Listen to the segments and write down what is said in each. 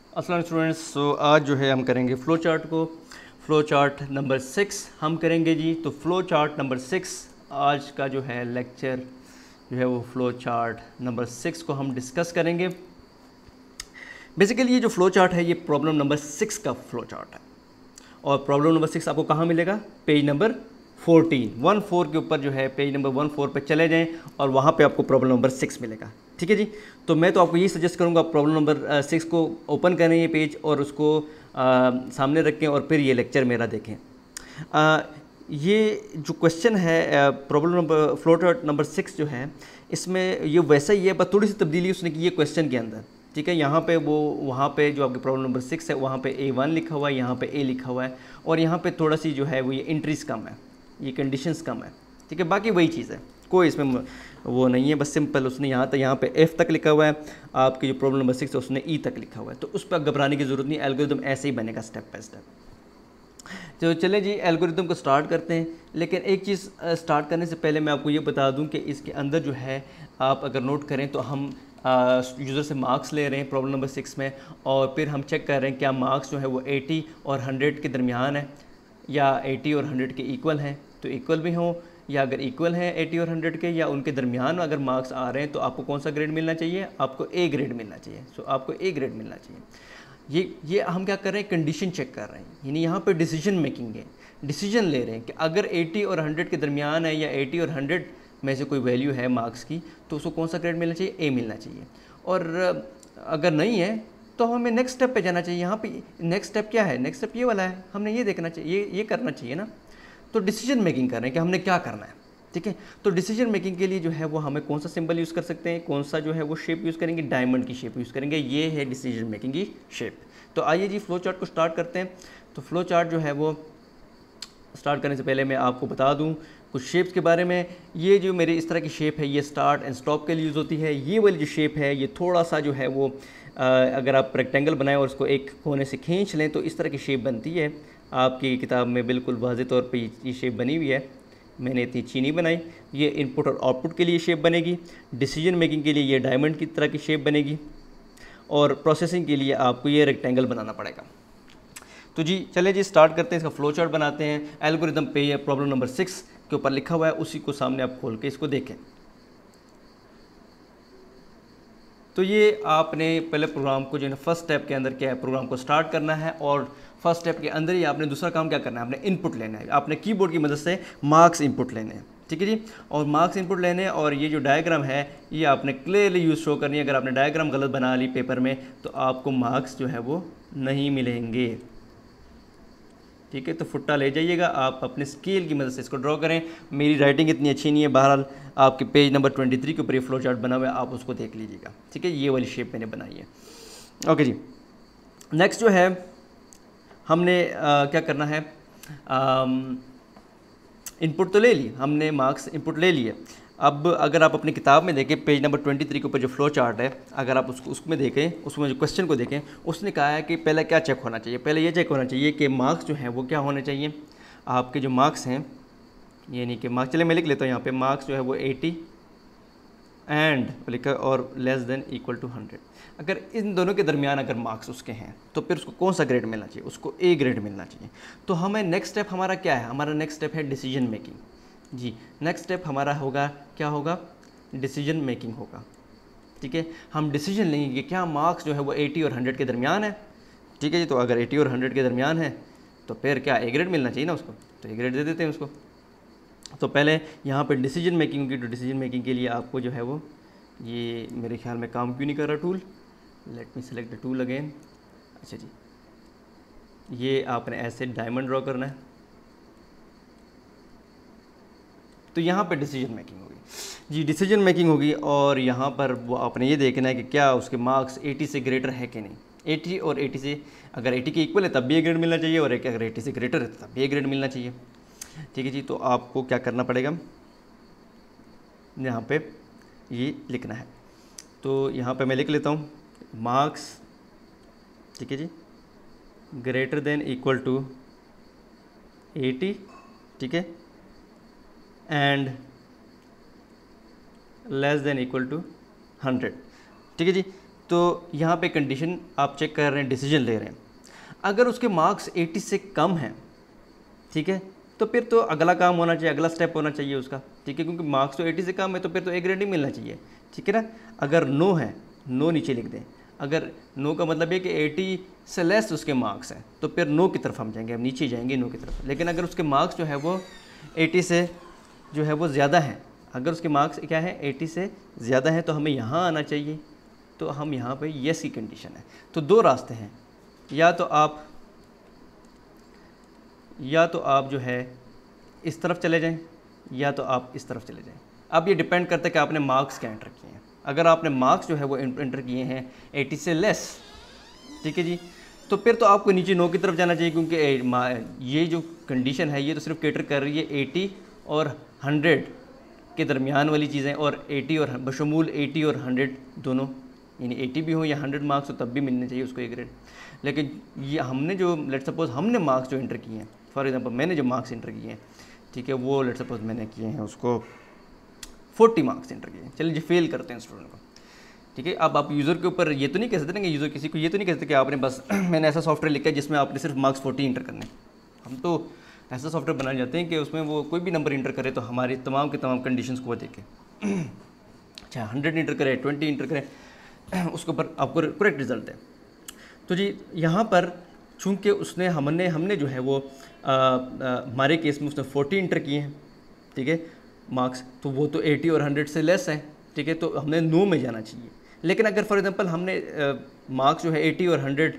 अस्सलाम स्टूडेंट्स। आज जो है हम करेंगे फ़्लो चार्ट को। फ़्लो चार्ट नंबर 6 हम करेंगे जी। तो फ़्लो चार्ट नंबर 6 आज का जो है लेक्चर जो है वो फ़्लो चार्ट नंबर 6 को हम डिस्कस करेंगे। बेसिकली ये जो फ़्लो चार्ट है ये प्रॉब्लम नंबर 6 का फ़्लो चार्ट है और प्रॉब्लम नंबर 6 आपको कहाँ मिलेगा? पेज नंबर 14 के ऊपर जो है पेज नंबर 14 पे चले जाएं और वहाँ पे आपको प्रॉब्लम नंबर 6 मिलेगा। ठीक है जी। तो मैं तो आपको ये सजेस्ट करूँगा प्रॉब्लम नंबर 6 को ओपन करें ये पेज और उसको सामने रखें और फिर ये लेक्चर मेरा देखें। ये जो क्वेश्चन है problem number flow chart number 6 जो है इसमें ये वैसा ही है, बस थोड़ी सी तब्दीली उसने की है क्वेश्चन के अंदर। ठीक है, यहाँ पे वो वहाँ पे जो आपकी प्रॉब्लम नंबर 6 है वहाँ पे A1 लिखा हुआ है, यहाँ पे A लिखा हुआ है और यहाँ पे थोड़ा सी जो है वो ये एंट्रीज कम है, ये कंडीशंस कम है। ठीक है, बाकी वही चीज़ है, कोई इसमें वो नहीं है, बस सिंपल उसने यहाँ पे F तक लिखा हुआ है, आपकी जो प्रॉब्लम नंबर 6 है उसने E तक लिखा हुआ है, तो उस पर घबराने की ज़रूरत नहीं। एल्गोरिदम ऐसे ही बनेगा स्टेप बाय स्टेप। तो चले जी एल्गोरिदम को स्टार्ट करते हैं। लेकिन एक चीज़ स्टार्ट करने से पहले मैं आपको ये बता दूं कि इसके अंदर जो है आप अगर नोट करें तो हम यूज़र से मार्क्स ले रहे हैं प्रॉब्लम नंबर 6 में और फिर हम चेक कर रहे हैं क्या मार्क्स जो है वो 80 और 100 के दरमियान है या 80 और 100 के इक्वल हैं, तो इक्वल भी हों, या अगर इक्वल हैं 80 और 100 के या उनके दरमियान अगर मार्क्स आ रहे हैं तो आपको कौन सा ग्रेड मिलना चाहिए? आपको A ग्रेड मिलना चाहिए। सो आपको A ग्रेड मिलना चाहिए। ये हम क्या कर रहे हैं? कंडीशन चेक कर रहे हैं, यानी यहाँ पे डिसीजन मेकिंग है, डिसीजन ले रहे हैं कि अगर 80 और 100 के दरमियान है या 80 और 100 में से कोई वैल्यू है मार्क्स की तो उसको कौन सा ग्रेड मिलना चाहिए? A मिलना चाहिए। और अगर नहीं है तो हमें नेक्स्ट स्टेप पे जाना चाहिए। यहाँ पे नेक्स्ट स्टेप क्या है? नेक्स्ट स्टेप ये वाला है, हमने ये देखना चाहिए, ये करना चाहिए ना। तो डिसीजन मेकिंग कर रहे हैं कि हमने क्या करना है। ठीक है, तो डिसीजन मेकिंग के लिए जो है वो हमें कौन सा सिंबल यूज़ कर सकते हैं, कौन सा जो है वो शेप यूज़ करेंगे? डायमंड की शेप यूज़ करेंगे। ये है डिसीजन मेकिंग की शेप। तो आइए जी फ्लो चार्ट को स्टार्ट करते हैं। तो फ्लो चार्ट जो है वो स्टार्ट करने से पहले मैं आपको बता दूं कुछ शेप्स के बारे में। ये जो मेरे इस तरह की शेप है ये स्टार्ट एंड स्टॉप के लिए यूज़ होती है। ये वाली जो शेप है ये थोड़ा सा जो है वो अगर आप रेक्टेंगल बनाएं और उसको एक कोने से खींच लें तो इस तरह की शेप बनती है। आपकी किताब में बिल्कुल वाज़ेह तौर पे ये शेप बनी हुई है, मैंने इतनी अच्छी नहीं बनाई। ये इनपुट और आउटपुट के लिए शेप बनेगी, डिसीजन मेकिंग के लिए ये डायमंड की तरह की शेप बनेगी और प्रोसेसिंग के लिए आपको ये रेक्टेंगल बनाना पड़ेगा। तो जी चले जी स्टार्ट करते हैं, इसका फ्लो चार्ट बनाते हैं। एल्गोरिदम पे ये प्रॉब्लम नंबर 6 के ऊपर लिखा हुआ है, उसी को सामने आप खोल के इसको देखें। तो ये आपने पहले प्रोग्राम को जो है फर्स्ट स्टेप के अंदर क्या है, प्रोग्राम को स्टार्ट करना है और फर्स्ट स्टेप के अंदर ही आपने दूसरा काम क्या करना है? आपने इनपुट लेना है, आपने कीबोर्ड की मदद से मार्क्स इनपुट लेने हैं। ठीक है जी, और मार्क्स इनपुट लेने हैं और ये जो डायग्राम है ये आपने क्लियरली यूज शो करनी है। अगर आपने डायग्राम गलत बना ली पेपर में तो आपको मार्क्स जो है वो नहीं मिलेंगे। ठीक है, तो फुट्टा ले जाइएगा, आप अपने स्केल की मदद से इसको ड्रॉ करें। मेरी राइटिंग इतनी अच्छी नहीं है, बहरहाल आपके पेज नंबर 23 के ऊपर ये फ्लो चार्ट बना हुआ है, आप उसको देख लीजिएगा। ठीक है, ये वाली शेप मैंने बनाई है। ओके जी, नेक्स्ट जो है हमने क्या करना है? इनपुट तो ले ली हमने, मार्क्स इनपुट ले लिए। अब अगर आप अपनी किताब में देखें पेज नंबर 23 के ऊपर जो फ्लो चार्ट है, अगर आप उसमें देखें, उसमें जो क्वेश्चन को देखें, उसने कहा है कि पहले क्या चेक होना चाहिए? पहले ये चेक होना चाहिए कि मार्क्स जो हैं वो क्या होने चाहिए। आपके जो मार्क्स हैं, यानी कि मार्क्स, चले मैं लिख लेता हूँ यहाँ पे, मार्क्स जो है वो 80 एंड लिखा और लेस देन इक्वल टू 100। अगर इन दोनों के दरमियान अगर मार्क्स उसके हैं तो फिर उसको कौन सा ग्रेड मिलना चाहिए? उसको A ग्रेड मिलना चाहिए। तो हमें नेक्स्ट स्टेप हमारा क्या है? हमारा नेक्स्ट स्टेप है डिसीजन मेकिंग। जी, नेक्स्ट स्टेप हमारा होगा, क्या होगा? डिसीजन मेकिंग होगा। ठीक है, हम डिसीजन लेंगे कि क्या मार्क्स जो है वो 80 और 100 के दरमियान है। ठीक है जी, तो अगर 80 और 100 के दरमियान है तो फिर क्या A ग्रेड मिलना चाहिए ना उसको, तो A ग्रेड दे देते हैं उसको। तो पहले यहाँ पे डिसीजन मेकिंग होगी, तो डिसीजन मेकिंग के लिए आपको जो है वो, ये मेरे ख्याल में काम क्यों नहीं कर रहा tool, let me select the tool again. अच्छा जी, ये आपने ऐसे डायमंड ड्रॉ करना है, तो यहाँ पे डिसीजन मेकिंग होगी जी, डिसीजन मेकिंग होगी। और यहाँ पर वो आपने ये देखना है कि क्या उसके मार्क्स 80 से ग्रेटर है कि नहीं। 80 और 80 से, अगर 80 के इक्वल है तब भी A ग्रेड मिलना चाहिए और अगर 80 से ग्रेटर है तब भी A ग्रेड मिलना चाहिए। ठीक है जी, तो आपको क्या करना पड़ेगा? यहाँ पे ये लिखना है, तो यहाँ पे मैं लिख लेता हूँ मार्क्स, ठीक है जी, ग्रेटर देन इक्वल टू 80, ठीक है, and less than equal to 100। ठीक है जी, तो यहाँ पे कंडीशन आप चेक कर रहे हैं, डिसीजन ले रहे हैं। अगर उसके मार्क्स 80 से कम हैं, ठीक है, तो फिर तो अगला काम होना चाहिए, अगला स्टेप होना चाहिए उसका, ठीक है, क्योंकि मार्क्स तो 80 से कम है तो फिर तो ए ग्रेड ही मिलना चाहिए, ठीक है ना। अगर नो है, नो नीचे लिख दें। अगर नो का मतलब है कि 80 से लेस उसके मार्क्स हैं तो फिर नो की तरफ हम जाएंगे, हम नीचे जाएंगे नो की तरफ। लेकिन अगर उसके मार्क्स जो है वो 80 से जो है वो ज़्यादा हैं, अगर उसके मार्क्स क्या है 80 से ज़्यादा हैं तो हमें यहाँ आना चाहिए। तो हम यहाँ पे येस की कंडीशन है। तो दो रास्ते हैं, या तो आप जो है इस तरफ चले जाएं, या तो आप इस तरफ चले जाएं। अब ये डिपेंड करता है कि आपने मार्क्स क्या एंटर किए हैं। अगर आपने मार्क्स जो है वो एंटर किए हैं 80 से लेस, ठीक है जी, तो फिर तो आपको नीचे नो की तरफ जाना चाहिए, क्योंकि ये जो कंडीशन है ये तो सिर्फ कैटर कर रही है 80 और 100 के दरमियान वाली चीज़ें, और 80 और बशमूल 80 और 100 दोनों, यानी 80 भी हो या 100 मार्क्स हो तब भी मिलने चाहिए उसको ए ग्रेड। लेकिन ये हमने जो लेट सपोज हमने मार्क्स जो एंटर किए हैं, फॉर एग्जांपल मैंने जो मार्क्स एंटर किए हैं, ठीक है, वो लेट सपोज मैंने किए हैं उसको 40 मार्क्स एंटर किए हैं, चलिए जी फेल करते हैं स्टूडेंट को, ठीक है। अब आप यूज़र के ऊपर ये तो नहीं कह सकते ना कि यूज़र किसी को ये तो नहीं कह सकते कि आपने बस मैंने ऐसा सॉफ्टवेयर लिखा है जिसमें आपने सिर्फ मार्क्स 40 इंटर करने। हम तो ऐसा सॉफ्टवेयर बनाए जाते हैं कि उसमें वो कोई भी नंबर इंटर करे तो हमारी तमाम के तमाम कंडीशंस को वो देखे, अच्छा 100 इंटर करे, 20 इंटर करे, उसके ऊपर आपको करेक्ट रिजल्ट है। तो जी यहाँ पर चूँकि हमने जो है वो हमारे केस में उसने 40 इंटर किए हैं, ठीक है, मार्क्स, तो वो तो 80 और 100 से लेस है, ठीक है, तो हमने नो में जाना चाहिए। लेकिन अगर फॉर एग्जांपल हमने मार्क्स जो है 80 और 100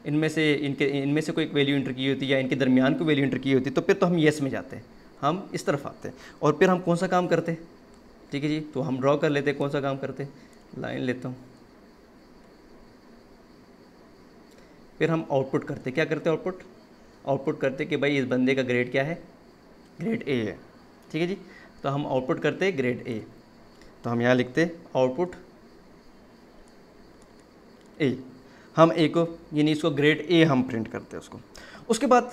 इनमें से कोई एक वैल्यू इंटर की होती या इनके दरमियान कोई वैल्यू इंटर की होती, तो फिर तो हम येस में जाते हैं, हम इस तरफ आते हैं। और फिर हम कौन सा काम करते, ठीक है जी, तो हम ड्रॉ कर लेते हैं कौन सा काम करते, लाइन लेता हूँ, फिर हम आउटपुट करते, क्या करते आउटपुट करते कि भाई इस बंदे का ग्रेड क्या है, ग्रेड ए है, ठीक है जी। तो हम आउटपुट करते ग्रेड ए, तो हम यहाँ लिखते आउटपुट ए, हम ए को यानी इसको ग्रेड ए हम प्रिंट करते हैं उसको। उसके बाद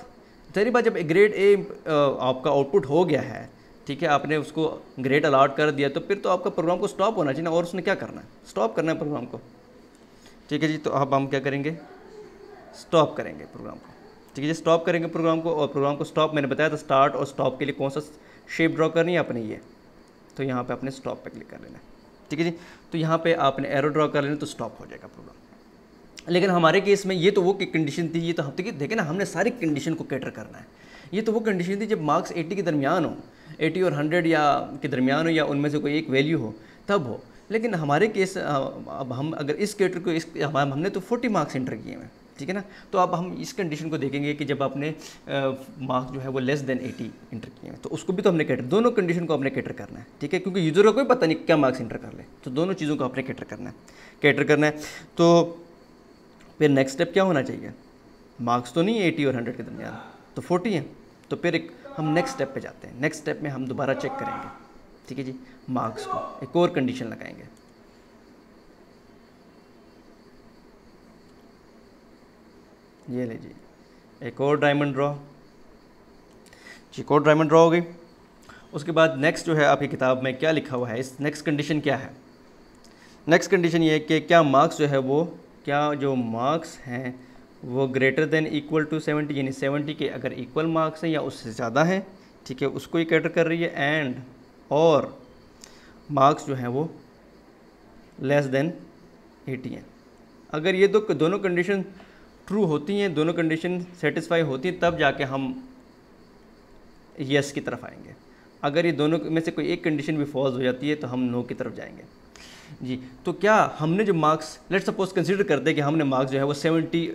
तेरी बात, जब ग्रेड ए आपका आउटपुट हो गया है, ठीक है, आपने उसको ग्रेड अलॉट कर दिया, तो फिर तो आपका प्रोग्राम को स्टॉप होना चाहिए ना, और उसने क्या करना है, स्टॉप करना है प्रोग्राम को, ठीक है जी। तो अब हम क्या करेंगे, स्टॉप करेंगे प्रोग्राम को, ठीक है जी, स्टॉप करेंगे प्रोग्राम को। और प्रोग्राम को स्टॉप मैंने बताया था स्टार्ट और स्टॉप के लिए कौन सा शेप ड्रॉ करनी है अपने, ये तो यहाँ पे आपने स्टॉप पे क्लिक कर लेना, ठीक है जी। तो यहाँ पे आपने एरो ड्रॉ कर लेना तो स्टॉप हो जाएगा प्रोग्राम। लेकिन हमारे केस में ये तो वो कंडीशन थी, ये तो हम देखें ना, हमने सारी कंडीशन को कैटर करना है। ये तो वो कंडीशन थी जब मार्क्स 80 के दरमियान हो, 80 और 100 या के दरमियान हो, या उनमें से कोई एक वैल्यू हो तब हो। लेकिन हमारे केस अब हम अगर इस कैटर को हमने तो 40 मार्क्स एंटर किए हैं, ठीक है ना। तो अब हम इस कंडीशन को देखेंगे कि जब आपने मार्क्स जो है वो लेस देन 80 इंटर किए हैं, तो उसको भी तो हमने कैटर, दोनों कंडीशन को आपने कैटर करना है, ठीक है, क्योंकि यूज़र को कोई पता नहीं क्या मार्क्स इंटर कर ले, तो दोनों चीज़ों को आपने कैटर करना है। तो फिर नेक्स्ट स्टेप क्या होना चाहिए, मार्क्स तो नहीं 80 और 100 के दरमियान, तो 40 है, तो फिर हम नेक्स्ट स्टेप पे जाते हैं। नेक्स्ट स्टेप में हम दोबारा चेक करेंगे, ठीक है जी, मार्क्स को एक और कंडीशन लगाएंगे, ये ले जी, एक और डायमंड ड्रॉ, एक और डायमंड ड्रॉ हो गई। उसके बाद नेक्स्ट जो है आपकी किताब में क्या लिखा हुआ है, इस नेक्स्ट कंडीशन क्या है, नेक्स्ट कंडीशन ये है कि क्या मार्क्स जो है वो, क्या जो मार्क्स हैं वो ग्रेटर देन इक्वल टू 70, यानी 70 के अगर इक्वल मार्क्स हैं या उससे ज़्यादा हैं, ठीक है, उसको ही कैटर कर रही है। एंड और मार्क्स जो हैं वो लेस देन 80 हैं। अगर ये दोनों कंडीशन ट्रू होती हैं, दोनों कंडीशन सेटिस्फाई होती हैं, तब जाके हम यस की तरफ आएंगे। अगर ये दोनों में से कोई एक कंडीशन भी फॉल्स हो जाती है तो हम नो की तरफ जाएंगे जी। तो क्या हमने जो मार्क्स, लेट्स सपोज कंसीडर करते हैं कि हमने मार्क्स जो है वो 70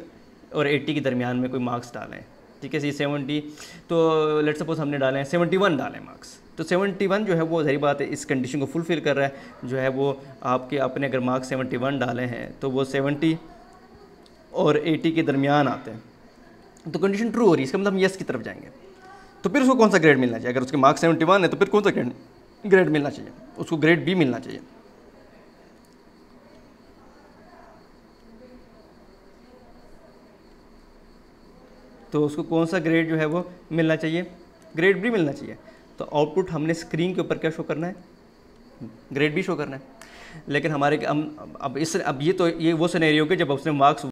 और 80 के दरमियान में कोई मार्क्स डाले हैं, ठीक है, ये 70, तो लेट्स सपोज हमने डाले हैं 71 डाले मार्क्स, तो 71 जो है वो सही बात है इस कंडीशन को फुलफिल कर रहा है, जो है वो आपके अपने अगर मार्क्स 71 डाले हैं तो वो 70 और 80 के दरमियान आते हैं, तो कंडीशन ट्रू हो रही है, इसका मतलब हम यस की तरफ जाएंगे। तो फिर उसको कौन सा ग्रेड मिलना चाहिए, अगर उसके मार्क्स 71 है तो फिर कौन सा ग्रेड मिलना चाहिए, उसको ग्रेड बी मिलना चाहिए। तो उसको कौन सा ग्रेड जो है वो मिलना चाहिए, ग्रेड बी मिलना चाहिए। तो आउटपुट हमने स्क्रीन के ऊपर क्या शो करना है, ग्रेड बी शो करना है। लेकिन हमारे अब ये वो सिनेरियो के जब उसने मार्क्स